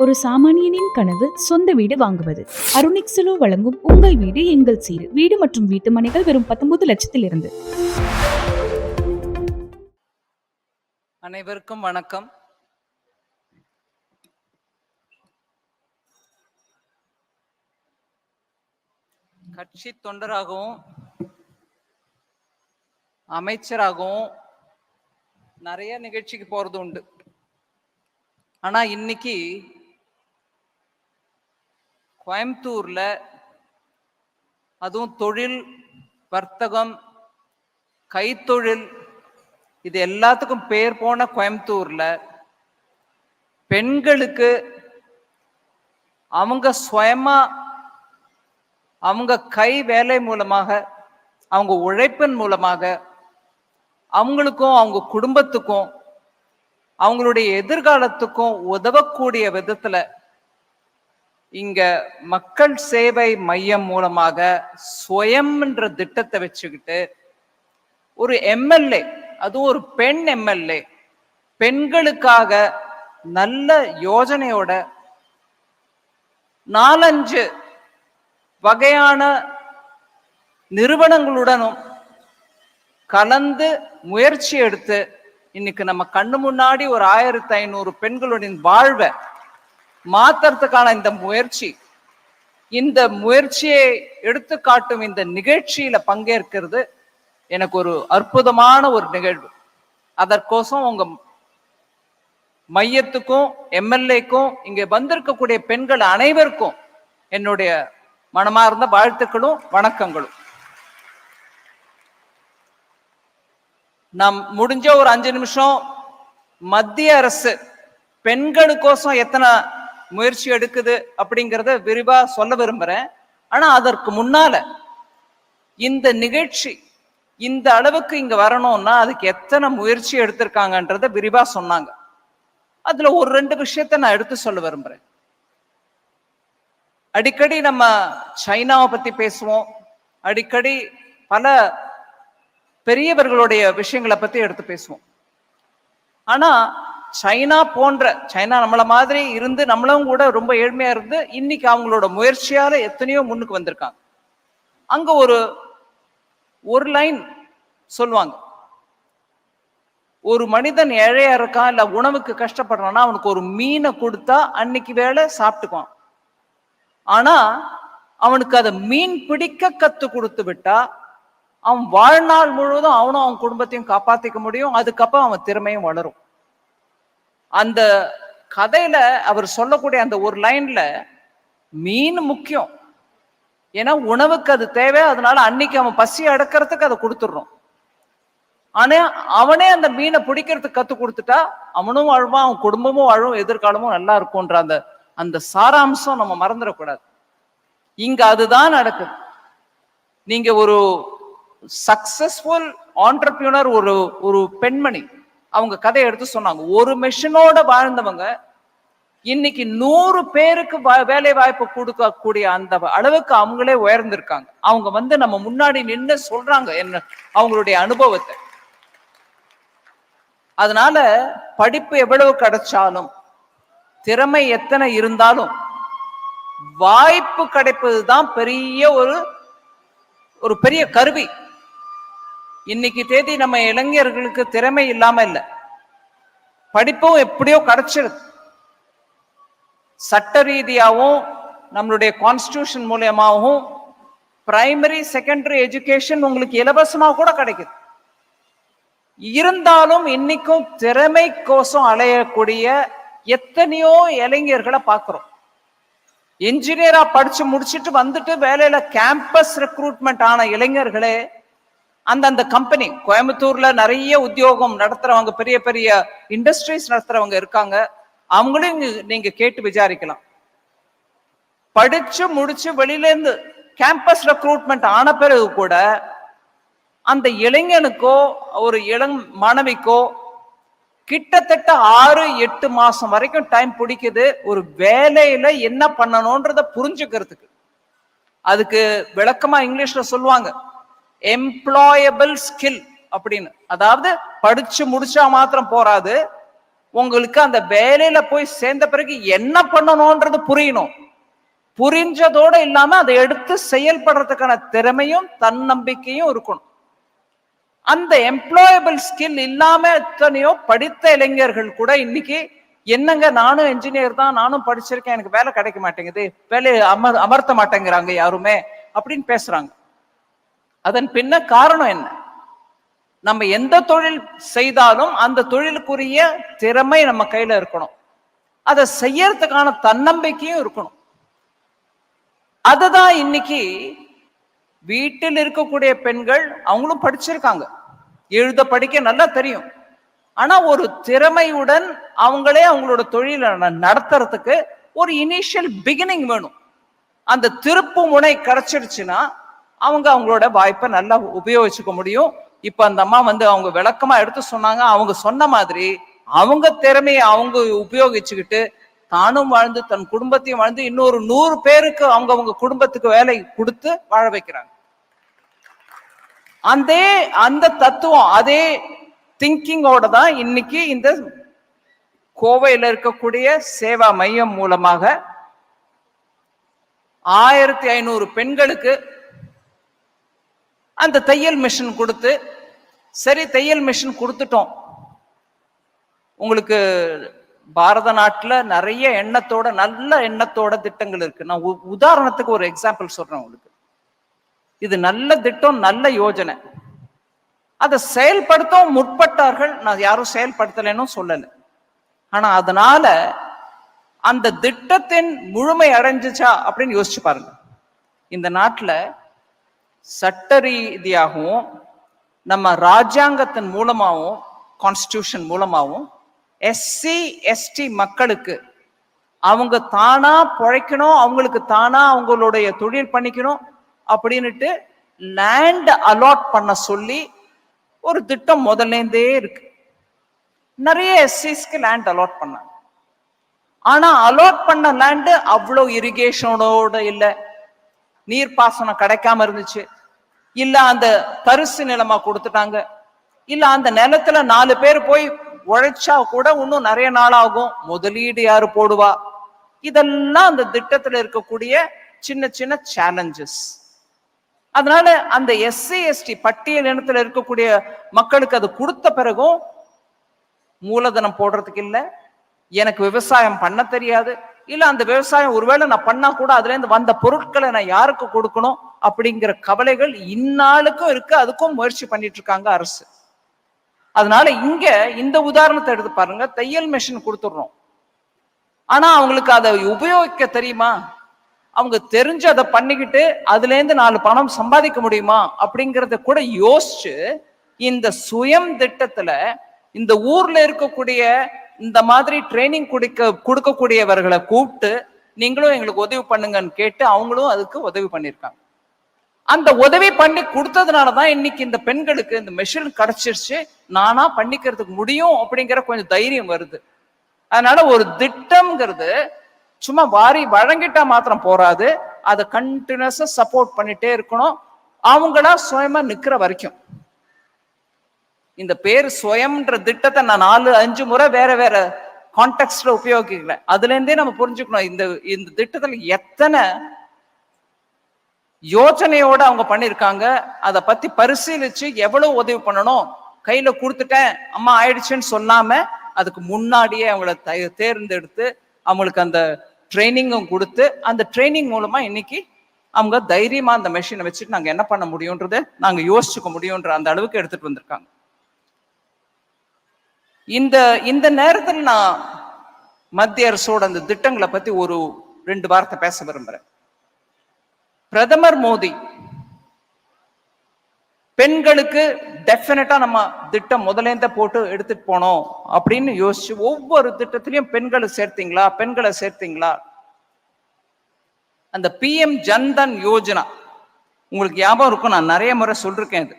ஒரு சாமானியனின் கனவு சொந்த வீடு வாங்குவது. அருணிக்ஸலோ வழங்கும் உங்கள் வீடு எங்கள் சீடு. வீடு மற்றும் வீட்டு மனைகள் வெறும் 19 லட்சத்தில் இருந்து. அனைவருக்கும் வணக்கம். கட்சி தொண்டராகவும் அமைச்சராகவும் நிறைய நிகழ்ச்சிக்கு போறது உண்டு. ஆனா இன்னைக்கு கோயம்புத்தூர்ல அதுவும் தொழில், வர்த்தகம், கைத்தொழில் இது எல்லாத்துக்கும் பேர் போன கோயம்புத்தூர்ல பெண்களுக்கு அவங்க சுயமா அவங்க கை வேலை மூலமாக, அவங்க உழைப்பின் மூலமாக அவங்களுக்கும் அவங்க குடும்பத்துக்கும் அவங்களுடைய எதிர்காலத்துக்கும் உதவக்கூடிய விதத்துல இங்க மக்கள் சேவை மையம் மூலமாக சுயம்ன்ற திட்டத்தை வச்சுக்கிட்டு ஒரு எம்எல்ஏ, அதுவும் ஒரு பெண் எம்எல்ஏ, பெண்களுக்காக நல்ல யோஜனையோட 4-5 வகையான நிறுவனங்களுடனும் கலந்து முயற்சி எடுத்து இன்னைக்கு நம்ம கண்ணு முன்னாடி ஒரு 1500 பெண்களுடைய வாழ்வை மாத்துறதுக்கான இந்த முயற்சியை எடுத்து காட்டும் இந்த நிகழ்ச்சியில பங்கேற்கிறது எனக்கு ஒரு அற்புதமான ஒரு நிகழ்வு. அதற்கோசம் உங்க மையத்துக்கும் எம்எல்ஏக்கும் இங்க வந்திருக்கக்கூடிய பெண்கள் அனைவருக்கும் என்னுடைய மனமார்ந்த வாழ்த்துக்களும் வணக்கங்களும். நாம் முடிஞ்ச ஒரு 5 நிமிஷம் மத்திய அரசு பெண்களுக்கோசம் எத்தனை முயற்சி எடுக்குது அப்படிங்கிறத விரிவா சொல்ல விரும்புறேன். ஆனா அதற்கு முன்னால இந்த நிகழ்ச்சி இந்த அளவுக்கு இங்க வரணும்னா அதுக்கு எத்தனை முயற்சி எடுத்திருக்காங்கன்றத விரிவா சொன்னாங்க. அதுல ஒரு 2 விஷயத்த நான் எடுத்து சொல்ல விரும்புறேன். அடிக்கடி நம்ம சைனாவை பத்தி பேசுவோம், அடிக்கடி பல பெரியவர்களுடைய விஷயங்களை பத்தி எடுத்து பேசுவோம். ஆனா சைனா நம்மள மாதிரி இருந்து நம்மளும் கூட ரொம்ப ஏழ்மையா இருந்து இன்னைக்கு அவங்களோட முயற்சியால எத்தனையோ முன்னுக்கு வந்திருக்காங்க. அங்க ஒரு லைன் சொல்லுவாங்க, ஒரு மனிதன் ஏழையா இருக்கான் இல்ல உணவுக்கு கஷ்டப்படுறான்னா அவனுக்கு ஒரு மீனை கொடுத்தா அன்னைக்கு வேலை சாப்பிட்டுக்குவான். ஆனா அவனுக்கு அதை மீன் பிடிக்க கத்து கொடுத்து விட்டா அவன் வாழ்நாள் முழுவதும் அவனும் அவன் குடும்பத்தையும் காப்பாத்திக்க முடியும். அதுக்கப்புறம் அவன் திறமையும் வளரும். அந்த கதையில அவர் சொல்லக்கூடிய அந்த ஒரு லைன்ல மீன் முக்கியம், ஏன்னா உணவுக்கு அது தேவை, அதனால அன்னைக்கு அவன் பசி அடக்கிறதுக்கு அதை கொடுத்துடுறோம். ஆனா அவனே அந்த மீனை பிடிக்கிறதுக்கு கத்து கொடுத்துட்டா அவனும் வாழ்வான், அவன் குடும்பமும் வாழும், எதிர்காலமும் நல்லா இருக்கும்ன்ற அந்த சாராம்சம் நம்ம மறந்துடக்கூடாது. இங்க அதுதான் நடக்குது. நீங்க ஒரு சக்சஸ்ஃபுல் ஆண்டர்பிரினர், ஒரு பெண்மணி அவங்க கதையை எடுத்து சொன்னாங்க. ஒரு மெஷினோட வாழ்ந்தவங்க இன்னைக்கு 100 பேருக்கு வேலை வாய்ப்பு கொடுக்கக்கூடிய அந்த அளவுக்கு அவங்களே உயர்ந்திருக்காங்க. அவங்க நம்ம முன்னாடி நின்று சொல்றாங்க என்ன அவங்களுடைய அனுபவத்தை. அதனால படிப்பு எவ்வளவு கிடைச்சாலும், திறமை எத்தனை இருந்தாலும், வாய்ப்பு கிடைப்பதுதான் பெரிய ஒரு பெரிய கருவி. இன்னைக்கு தேதி நம்ம இளைஞர்களுக்கு திறமை இல்லாம இல்ல, படிப்பும் எப்படியோ கிடைச்சிருது. சட்ட ரீதியாகவும் நம்மளுடைய கான்ஸ்டிடியூஷன் மூலமாகவும் பிரைமரி செகண்டரி எஜுகேஷன் உங்களுக்கு இலவசமா கூட கிடைக்குது. இருந்தாலும் இன்னைக்கும் திறமை கோசம் அலையக்கூடிய எத்தனையோ இளைஞர்களை பார்க்கிறோம். என்ஜினியரா படிச்சு முடிச்சுட்டு வந்துட்டு வேலையில கேம்பஸ் ரெக்ரூட்மெண்ட் ஆன இளைஞர்களே அந்த கம்பெனி, கோயம்புத்தூர்ல நிறைய உத்தியோகம் நடத்துறவங்க, பெரிய பெரிய இண்டஸ்ட்ரீஸ் நடத்துறவங்க இருக்காங்க. அவங்களையும் நீங்க கேட்டு விசாரிக்கலாம். படிச்சு முடிச்சு வெளியில இருந்து கேம்பஸ் ரெக்ரூட்மெண்ட் ஆன பிறகு கூட அந்த இளைஞனுக்கோ ஒரு இளம் மாணவிக்கோ கிட்டத்தட்ட 6-8 மாசம் வரைக்கும் டைம் பிடிக்குது ஒரு வேலையில என்ன பண்ணணும்ன்றத புரிஞ்சுக்கிறதுக்கு. அதுக்கு விளக்கமா இங்கிலீஷ்ல சொல்லுவாங்க எம்ப்ளாயபிள் ஸ்கில் அப்படின்னு. அதாவது படிச்சு முடிச்சா மாத்திரம் போராது, உங்களுக்கு அந்த வேலையில போய் சேர்ந்த பிறகு என்ன பண்ணணும்ன்றது புரியணும். புரிஞ்சதோட இல்லாம அதை எடுத்து செயல்படுறதுக்கான திறமையும் தன்னம்பிக்கையும் இருக்கணும். அந்த எம்ப்ளாயபிள் ஸ்கில் இல்லாம எத்தனையோ படித்த இளைஞர்கள் கூட இன்னைக்கு என்னங்க நானும் என்ஜினியர் தான், நானும் படிச்சிருக்கேன், எனக்கு வேலை கிடைக்க மாட்டேங்குது, வேலையை அமர்த்த மாட்டேங்கிறாங்க யாருமே அப்படின்னு பேசுறாங்க. அதன் பின்ன காரணம் என்ன? நம்ம எந்த தொழில் செய்தாலும் அந்த தொழிலுக்குரிய திறமை நம்ம கையில இருக்கணும், அதை செய்யறதுக்கான தன்னம்பிக்கையும் இருக்கணும். அதுதான் இன்னைக்கு வீட்டில் இருக்கக்கூடிய பெண்கள் அவங்களும் படிச்சிருக்காங்க, எழுத படிக்க நல்லா தெரியும். ஆனா ஒரு திறமையுடன் அவங்களே அவங்களோட தொழிலை நடத்துறதுக்கு ஒரு இனிஷியல் பிகினிங் வேணும். அந்த திருப்பு முனை கிடைச்சிருச்சுன்னா அவங்க அவங்களோட வாய்ப்பை நல்லா உபயோகிச்சுக்க முடியும். இப்ப அந்த அம்மா அவங்க விளக்கமா எடுத்து சொன்னாங்க. அவங்க சொன்ன மாதிரி அவங்க திறமையை அவங்க உபயோகிச்சுக்கிட்டு தானும் வாழ்ந்து தன் குடும்பத்தையும் வாழ்ந்து இன்னொரு 100 பேருக்கு அவங்க குடும்பத்துக்கு வேலை கொடுத்து வாழ வைக்கிறாங்க. அந்த தத்துவம், அதே திங்கிங்கோட தான் இன்னைக்கு இந்த கோவையில் இருக்கக்கூடிய சேவா மையம் மூலமாக 1500 பெண்களுக்கு அந்த தையல் மிஷின் கொடுத்து, சரி தையல் மிஷின் கொடுத்துட்டோம், உங்களுக்கு பாரத நாட்டுல நிறைய எண்ணத்தோட நல்ல எண்ணத்தோட திட்டங்கள் இருக்கு. நான் உதாரணத்துக்கு ஒரு எக்ஸாம்பிள் சொல்றேன் உங்களுக்கு. இது நல்ல திட்டம், நல்ல யோஜனை, அதை செயல்படுத்தவும் முற்பட்டார்கள். நான் யாரும் செயல்படுத்தலைன்னு சொல்லல. ஆனா அதனால அந்த திட்டத்தின் முழுமை அடைஞ்சிச்சா அப்படின்னு யோசிச்சு பாருங்க. இந்த நாட்டுல சட்ட ரீதியாகவும் நம்ம ராஜாங்கத்தின் மூலமாகவும் கான்ஸ்டிடியூஷன் மூலமாகவும் எஸ்சி எஸ்டி மக்களுக்கு அவங்க தானா பிழைக்கணும், அவங்களுக்கு தானா அவங்களுடைய தொழில் பண்ணிக்கணும் அப்படின்னுட்டு லேண்ட் அலாட் பண்ண சொல்லி ஒரு திட்டம் முதல்லேருந்தே இருக்கு. நிறைய எஸ்சிஸ்க்கு லேண்ட் அலாட் பண்ணாங்க. ஆனா அலாட் பண்ண லேண்டு அவ்வளோ இரிகேஷனோட இல்லை, நீர்ப்பாசனம் கிடைக்காம இருந்துச்சு, இல்ல அந்த தரிசு நிலமா கொடுத்துட்டாங்க, இல்ல அந்த நிலத்துல 4 பேர் போய் உழைச்சா கூட இன்னும் நிறைய நாள் ஆகும், முதலீடு யாரு போடுவா, இதெல்லாம் அந்த திட்டத்துல இருக்கக்கூடிய சின்ன சின்ன சேலஞ்சஸ். அதனால அந்த எஸ்சி எஸ்டி பட்டியல் இனத்துல இருக்கக்கூடிய மக்களுக்கு அது கொடுத்த பிறகும் மூலதனம் போடுறதுக்கு இல்லை, எனக்கு விவசாயம் பண்ண தெரியாது, இல்ல அந்த விவசாயம் ஒருவேளை நான் பண்ணா கூட அதுல இருந்து வந்த பொருட்களை நான் யாருக்கு கொடுக்கணும் அப்படிங்கிற கவலைகள் இந்நாளுக்கும் இருக்கு. அதுக்கும் முயற்சி பண்ணிட்டு இருக்காங்க அரசு. அதனால இங்க இந்த உதாரணத்தை எடுத்து பாருங்க. தையல் மிஷின் கொடுத்துடுறோம், ஆனா அவங்களுக்கு அதை உபயோகிக்க தெரியுமா? அவங்க தெரிஞ்சு அதை பண்ணிக்கிட்டு அதுல இருந்து 4 பணம் சம்பாதிக்க முடியுமா அப்படிங்கறத கூட யோசிச்சு இந்த சுயம் திட்டத்துல இந்த ஊர்ல இருக்கக்கூடிய இந்த மாதிரி ட்ரைனிங் கொடுக்கக்கூடியவர்களை கூப்பிட்டு நீங்களும் எங்களுக்கு உதவி பண்ணுங்கன்னு கேட்டு அவங்களும் அதுக்கு உதவி பண்ணியிருக்காங்க. அந்த உதவி பண்ணி கொடுத்ததுனாலதான் இன்னைக்கு இந்த பெண்களுக்கு இந்த மெஷின் கிடைச்சிருச்சு, நானா பண்ணிக்கிறதுக்கு முடியும் அப்படிங்கிற கொஞ்சம் தைரியம் வருது. அதனால ஒரு திட்டம்ங்கிறது சும்மா வாரி வழங்கிட்டா மாத்திரம் போறாது, அதை கண்டினியூஸா சப்போர்ட் பண்ணிட்டே இருக்கணும், அவங்களா சுயமா நிக்கிற வரைக்கும். இந்த பேர் சுயம்ன்ற திட்டத்தை நான் 4-5 முறை வேற வேற கான்டெக்ட்ல உபயோகிக்கல. அதுல இருந்தே நம்ம புரிஞ்சுக்கணும் இந்த திட்டத்துல எத்தனை யோசனையோட அவங்க பண்ணிருக்காங்க, அதை பத்தி பரிசீலிச்சு எவ்வளவு உதவி பண்ணணும். கையில கொடுத்துட்டேன் அம்மா ஆயிடுச்சுன்னு சொல்லாம அதுக்கு முன்னாடியே அவங்கள தேர்ந்தெடுத்து அவங்களுக்கு அந்த ட்ரைனிங்கும் கொடுத்து அந்த ட்ரைனிங் மூலமா இன்னைக்கு அவங்க தைரியமா அந்த மெஷினை வச்சுட்டு நாங்க என்ன பண்ண முடியும்ன்றதை நாங்க யோசிச்சுக்க முடியும்ன்ற அந்த அளவுக்கு எடுத்துட்டு வந்திருக்காங்க. இந்த நேரத்தில் நான் மத்திய அரசோட அந்த திட்டங்களை பத்தி ஒரு 2 வார்த்தை பேச விரும்புறேன். பிரதமர் மோடி பெண்களுக்கு டெஃபினட்டா நம்ம திட்டம் முதலேந்த போட்டு எடுத்துட்டு போனோம் அப்படின்னு யோசிச்சு ஒவ்வொரு திட்டத்திலையும் பெண்களை சேர்த்தீங்களா. அந்த PM ஜன்தன் யோஜனா உங்களுக்கு ஞாபகம் இருக்கும், நான் நிறைய முறை சொல்லிருக்கேன்.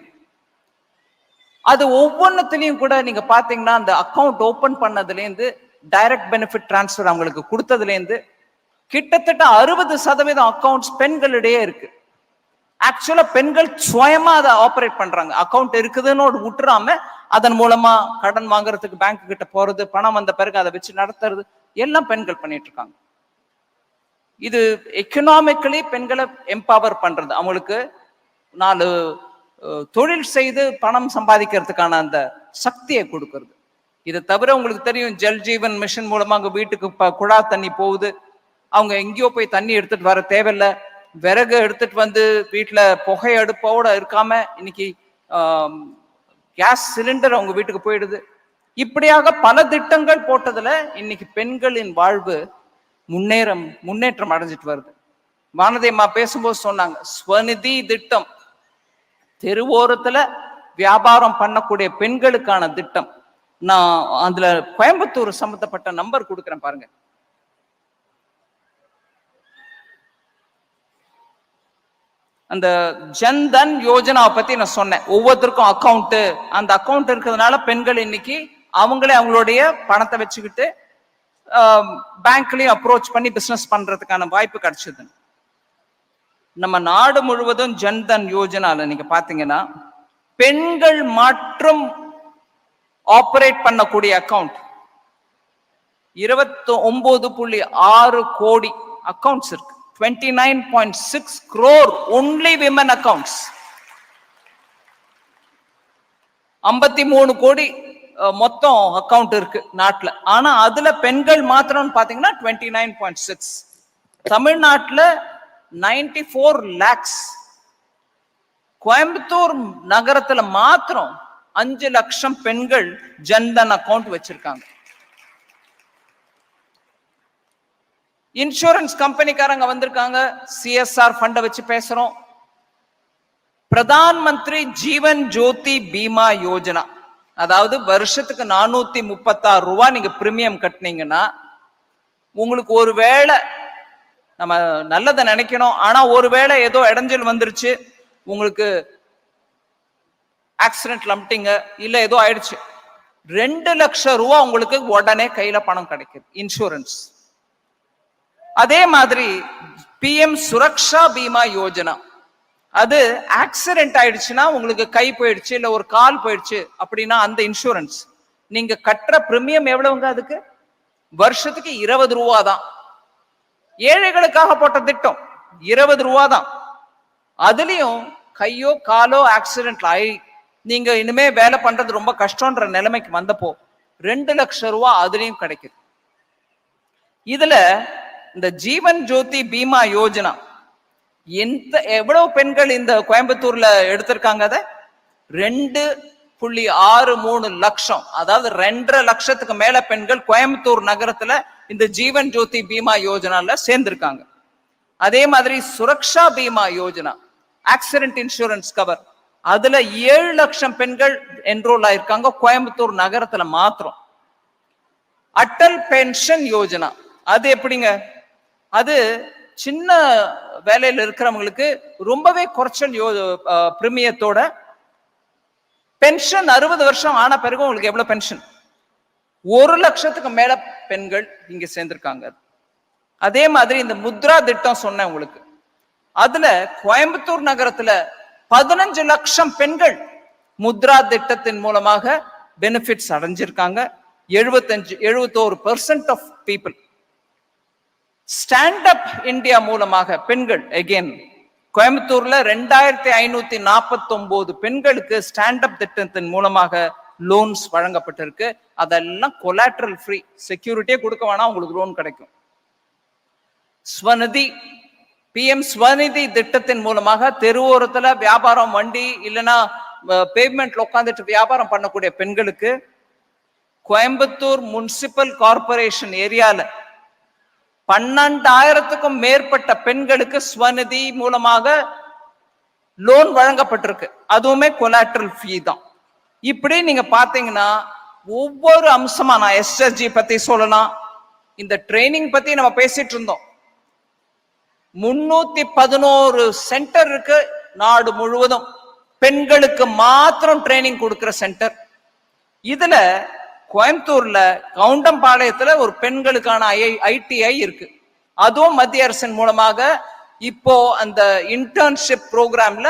அது ஒவ்வொன்றுத்திலையும் கூட நீங்க பாத்தீங்கன்னா அந்த அக்கௌண்ட் ஓபன் பண்ணதுலேருந்து டைரக்ட் பெனிஃபிட் டிரான்ஸ்ஃபர் அவங்களுக்கு கொடுத்ததுலேருந்து கிட்டத்தட்ட 60% அக்கௌண்ட்ஸ் பெண்களிடையே இருக்கு. ஆக்சுவலா பெண்கள் சுயமா அதை ஆபரேட் பண்றாங்க. அக்கௌண்ட் இருக்குதுன்னு விட்டுறாம அதன் மூலமா கடன் வாங்குறதுக்கு பேங்க் கிட்ட போறது, பணம் வந்த பிறகு அதை வச்சு நடத்துறது எல்லாம் பெண்கள் பண்ணிட்டு இருக்காங்க. இது எக்கனாமிக்கலி பெண்களை எம்பவர் பண்றது, அவங்களுக்கு 4 தொழில் செய்து பணம் சம்பாதிக்கிறதுக்கான அந்த சக்தியை கொடுக்கறது. இதை தவிர உங்களுக்கு தெரியும், ஜல் ஜீவன் மிஷன் மூலமா அவங்க வீட்டுக்கு குழா தண்ணி போகுது. அவங்க எங்கேயோ போய் தண்ணி எடுத்துட்டு வர தேவையில்லை. விறகு எடுத்துட்டு வந்து வீட்டுல புகை அடுப்போட இருக்காம இன்னைக்கு கேஸ் சிலிண்டர் அவங்க வீட்டுக்கு போயிடுது. இப்படியாக பல திட்டங்கள் போட்டதுல இன்னைக்கு பெண்களின் வாழ்வு முன்னேற்றம் அடைஞ்சிட்டு வருது. வானதியம்மா பேசும்போது சொன்னாங்க, ஸ்வநிதி திட்டம் தெருவோரத்துல வியாபாரம் பண்ணக்கூடிய பெண்களுக்கான திட்டம். நான் அதுல கோயம்புத்தூர் சம்பந்தப்பட்ட நம்பர் கொடுக்குறேன் பாருங்க. அந்த ஜன்தன் யோஜனாவை பத்தி நான் சொன்னேன். ஒவ்வொருத்தருக்கும் அக்கௌண்ட், அந்த அக்கௌண்ட் இருக்கிறதுனால பெண்கள் இன்னைக்கு அவங்களே அவங்களுடைய பணத்தை வச்சுக்கிட்டு பேங்க்லயும் அப்ரோச் பண்ணி பிசினஸ் பண்றதுக்கான வாய்ப்பு கிடைச்சது. நம்ம நாடு முழுவதும் ஜன்தன் யோஜனால நீங்க பாத்தீங்கன்னா பெண்கள் மற்றும் ஆபரேட் பண்ணக்கூடிய அக்கௌண்ட் 29.6 கோடி அக்கௌண்ட்ஸ் இருக்கு. 29.6 crore only women accounts. 53 கோடி மொத்தம் அக்கவுண்ட் இருக்கு நாட்டுல. ஆனா அதுல பெண்கள் மாத்திரம் பாத்தீங்கன்னா 29.6. தமிழ்நாட்டுல 94 lakhs. கோயம்புத்தூர் நகரத்துல மாத்திரம் 5 லட்சம் பெண்கள் ஜன்தன் அக்கவுண்ட் வச்சிருக்காங்க. இன்சூரன்ஸ் கம்பெனிக்காரங்க வந்திருக்காங்க, சிஎஸ்ஆர் ஃபண்ட வச்சு பேசுறோம். பிரதான் மந்திரி ஜீவன் ஜோதி பீமா யோஜனா, அதாவது வருஷத்துக்கு 436 ரூபாய் நீங்க பிரீமியம் கட்டினீங்கன்னா உங்களுக்கு ஒருவேளை, நம்ம நல்லதை நினைக்கணும், ஆனா ஒருவேளை ஏதோ இடைஞ்சல் வந்துருச்சு, உங்களுக்கு ஆக்சிடென்ட் லம்டிங்க இல்ல ஏதோ ஆயிடுச்சு, 2 லட்சம் ரூபாய் உங்களுக்கு உடனே கையில பணம் கிடைக்குது இன்சூரன்ஸ். அதே மாதிரி பிஎம் சுரக்ஷா பீமா யோஜனா, அது ஆக்சிடென்ட் ஆயிடுச்சுன்னா உங்களுக்கு கை போயிடுச்சு இல்ல ஒரு கால் போயிடுச்சு அப்படின்னா அந்த இன்சூரன்ஸ் நீங்க கட்டுற பிரீமியம் எவ்வளவுங்க? அதுக்கு வருஷத்துக்கு 20 ரூபா தான். ஏழைகளுக்காக போட்ட திட்டம் 20 ரூபா தான். அதுலயும் கையோ காலோ ஆக்சிடென்ட் ஆகி நீங்க இனிமே வேலை பண்றது ரொம்ப கஷ்டம்ன்ற நிலைமைக்கு வந்தப்போ 2 லட்சம் ரூபாய் அதுலயும் கிடைக்குது. இதுல இந்த ஜீவன் ஜோதி பீமா யோஜனா எவ்வளவு பெண்கள் இந்த கோயம்புத்தூர்ல எடுத்திருக்காங்க? அதை 2.63 லட்சம், அதாவது 2.5 லட்சத்துக்கு மேல பெண்கள் கோயம்புத்தூர் நகரத்துல இந்த ஜீவன் ஜோதி பீமா யோஜனால சேர்ந்திருக்காங்க. அதே மாதிரி Suraksha Bima Yojana, accident insurance cover, அதுல 7 லட்சம் பெண்கள் என்ரோல் ஆயிருக்காங்க கோயம்புத்தூர் நகரத்துல மாத்திரம். அட்டல் பென்ஷன் யோஜனா, அது எப்படிங்க? அது சின்ன வேலையில இருக்கிறவங்களுக்கு ரொம்பவே குறைச்சல் பிரீமியத்தோட பென்ஷன் 60 வருஷம் ஆன பிறகு உங்களுக்கு எவ்வளவு பென்ஷன்? 1 லட்சத்துக்கு மேல பெண்கள் இங்க சேர்ந்திருக்காங்க. அதே மாதிரி இந்த முத்ரா திட்டம் சொன்னேன் உங்களுக்கு, அதுல கோயம்புத்தூர் நகரத்துல 15 லட்சம் பெண்கள் முத்ரா திட்டத்தின் மூலமாக பெனிஃபிட்ஸ் அடைஞ்சிருக்காங்க. 71% of people. Stand up India மூலமாக பெண்கள் அகைன் கோயம்புத்தூர்ல 2549 பெண்களுக்கு ஸ்டாண்ட் அப் திட்டத்தின் மூலமாக லோன்ஸ் வழங்கப்பட்டிருக்கு. அதெல்லாம் கொலாட்ரல் ஃப்ரீ, செக்யூரிட்டியே கொடுக்க வேணாம், உங்களுக்கு லோன் கிடைக்கும். ஸ்வநிதி, பிஎம் ஸ்வநிதி திட்டத்தின் மூலமாக தெருவோரத்துல வியாபாரம் வண்டி இல்லைன்னா பேவ்மெண்ட்ல உட்காந்துட்டு வியாபாரம் பண்ணக்கூடிய பெண்களுக்கு கோயம்புத்தூர் முனிசிபல் கார்பரேஷன் ஏரியால 12,000க்கும் மேற்பட்ட பெண்களுக்கு ஸ்வநிதி மூலமாக லோன் வழங்கப்பட்டிருக்கு. அதுவுமே கொலாட்ரல் ஃபீ தான். இப்படி நீங்க பாத்தீங்கன்னா ஒவ்வொரு அம்சமா, நான் எஸ்எஸ்ஜி பத்தி சொல்லலாம், இந்த ட்ரைனிங் பத்தி நம்ம பேசிட்டு இருந்தோம். 311 சென்டர் இருக்கு நாடு முழுவதும், பெண்களுக்கு மாத்திரம் ட்ரைனிங் கொடுக்கிற சென்டர். இதுல கோயம்புத்தூர்ல கவுண்டம்பாளையத்துல ஒரு பெண்களுக்கான ஐடிஐ இருக்கு. அதுவும் மத்திய அரசின் மூலமாக இப்போ அந்த இன்டர்ன்ஷிப் ப்ரோக்ராம்ல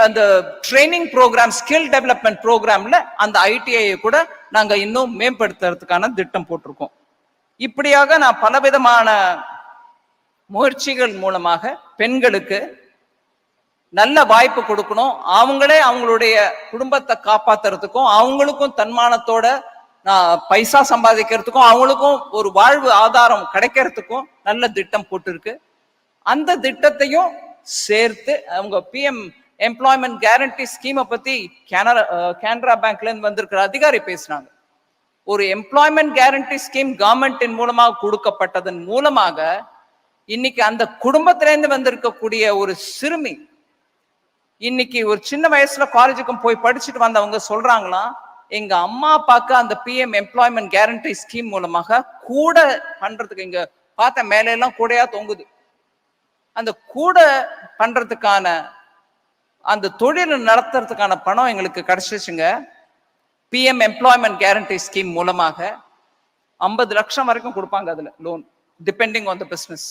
அந்த ட்ரைனிங் ப்ரோக்ராம், ஸ்கில் டெவலப்மெண்ட் ப்ரோக்ராம்ல அந்த ஐடிஐ கூட நாங்க இன்னும் மேம்படுத்துறதுக்கான திட்டம் போட்டிருக்கோம். இப்படியாக நான் பலவிதமான முயற்சிகள் மூலமாக பெண்களுக்கு நல்ல வாய்ப்பு கொடுக்கணும். அவங்களே அவங்களுடைய குடும்பத்தை காப்பாத்துறதுக்கும், அவங்களுக்கும் தன்மானத்தோட பைசா சம்பாதிக்கிறதுக்கும், அவங்களுக்கும் ஒரு வாழ்வு ஆதாரம் கிடைக்கிறதுக்கும் நல்ல திட்டம் போட்டிருக்கு. அந்த திட்டத்தையும் சேர்த்து அவங்க PM எம்ப்ளாய்மெண்ட் கேரண்டி ஸ்கீமை பத்தி கேனரா பேங்க்ல இருந்து வந்திருக்கிற அதிகாரி பேசினாங்க. ஒரு எம்ப்ளாய்மெண்ட் கேரண்டி ஸ்கீம் கவர்மெண்டின் மூலமாக கொடுக்கப்பட்டதன் மூலமாக இன்னைக்கு அந்த குடும்பத்திலேருந்து வந்திருக்கக்கூடிய ஒரு சிறுமி இன்னைக்கு ஒரு சின்ன வயசுல காலேஜுக்கும் போய் படிச்சுட்டு வந்தவங்க சொல்றாங்களாம், எங்க அம்மா அப்பாக்கு அந்த PM எம்ப்ளாய்மெண்ட் கேரண்டி ஸ்கீம் மூலமாக கூட பண்றதுக்கு, இங்க பார்த்த மேல எல்லாம் கூடையா தொங்குது, அந்த கூட பண்றதுக்கான அந்த தொழில் நடத்துறதுக்கான பணம் எங்களுக்கு கிடைச்சிச்சுங்க. PM எம்ப்ளாய்மெண்ட் கேரண்டி ஸ்கீம் மூலமாக 50 லட்சம் வரைக்கும் கொடுப்பாங்க அதுல loan, depending on the business.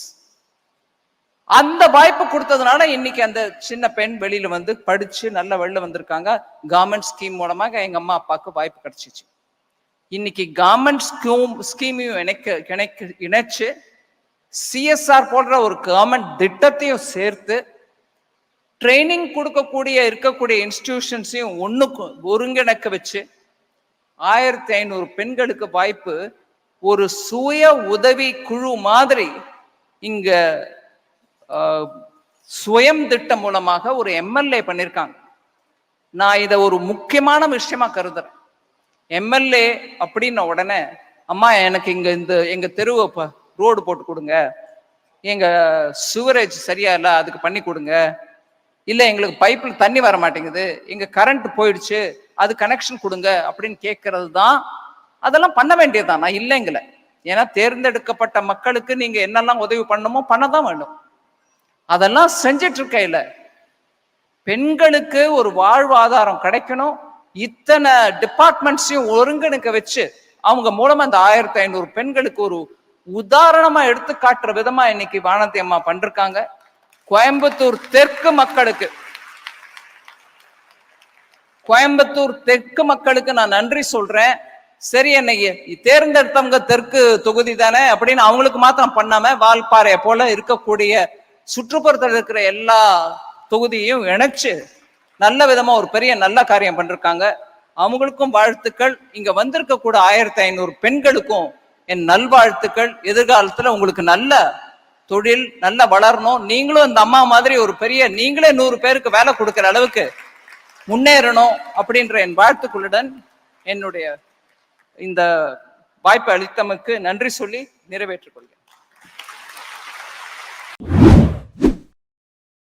அந்த வாய்ப்பு கொடுத்ததுனால இன்னைக்கு அந்த சின்ன பெண் வெளியில வந்து படிச்சு நல்ல வெளில வந்திருக்காங்க. கவர்மெண்ட் ஸ்கீம் மூலமாக எங்க அம்மா அப்பாவுக்கு வாய்ப்பு கிடைச்சிச்சு. இன்னைக்கு கவர்மெண்ட் ஸ்கீமையும் இணைச்சு CSR போன்ற ஒரு கவர்மெண்ட் திட்டத்தையும் சேர்த்து ட்ரைனிங் கொடுக்கக்கூடிய இருக்கக்கூடிய இன்ஸ்டிடியூஷன்ஸையும் ஒண்ணுக்கு ஒருங்கிணைக்க வச்சு 1500 பெண்களுக்கு வாய்ப்பு ஒரு சுய உதவி குழு மாதிரி இங்க சுயம் திட்டம் மூலமாக ஒரு MLA பண்ணிருக்காங்க. நான் இதை ஒரு முக்கியமான விஷயமா கருதுறேன். MLA அப்படின்ன உடனே, அம்மா எனக்கு இங்க எங்க தெருவை ரோடு போட்டு கொடுங்க, எங்க சுவரேஜ் சரியா இல்ல அதுக்கு பண்ணி கொடுங்க, இல்ல எங்களுக்கு பைப்ல தண்ணி வர மாட்டேங்குது, எங்க கரண்ட் போயிடுச்சு அது கனெக்ஷன் கொடுங்க அப்படின்னு கேட்கறது தான். அதெல்லாம் பண்ண வேண்டியதுதான், நான் இல்லைங்கள. ஏன்னா தேர்ந்தெடுக்கப்பட்ட மக்களுக்கு நீங்க என்னெல்லாம் உதவி பண்ணணுமோ பண்ணதான் வேண்டும். அதெல்லாம் செஞ்சிட்டு இருக்கையில பெண்களுக்கு ஒரு வாழ்வாதாரம் கிடைக்கணும். இத்தனை டிபார்ட்மெண்ட்ஸையும் ஒருங்கிணைக்க வச்சு அவங்க மூலமா அந்த 1500 பெண்களுக்கு ஒரு உதாரணமா எடுத்து காட்டுற விதமா இன்னைக்கு வானதி அம்மா பண்றாங்க. கோயம்புத்தூர் தெற்கு மக்களுக்கு நான் நன்றி சொல்றேன். சரி, என்னை தேர்ந்தெடுத்தவங்க தெற்கு தொகுதி தானே அப்படின்னு அவங்களுக்கு மாத்திரம் பண்ணாம வால்பாறையை போல இருக்கக்கூடிய சுற்றுப்புறத்தில் இருக்கிற எல்லா தொகுதியையும் இணைச்சு நல்ல விதமா ஒரு பெரிய நல்ல காரியம் பண்றாங்க. அவங்களுக்கும் வாழ்த்துக்கள். இங்க வந்திருக்க கூட 1500 பெண்களுக்கும் என் நல்வாழ்த்துக்கள். எதிர்காலத்துல உங்களுக்கு நல்ல தொழில் நல்ல வளரணும். நீங்களும் இந்த அம்மா மாதிரி ஒரு பெரிய, நீங்களே 100 பேருக்கு வேலை கொடுக்கிற அளவுக்கு முன்னேறணும் அப்படின்ற என் வாழ்த்துக்களுடன் என்னுடைய இந்த வாய்ப்பை அளித்தமைக்கு நன்றி சொல்லி நிறைவேற்றிக் கொள்கிறேன்.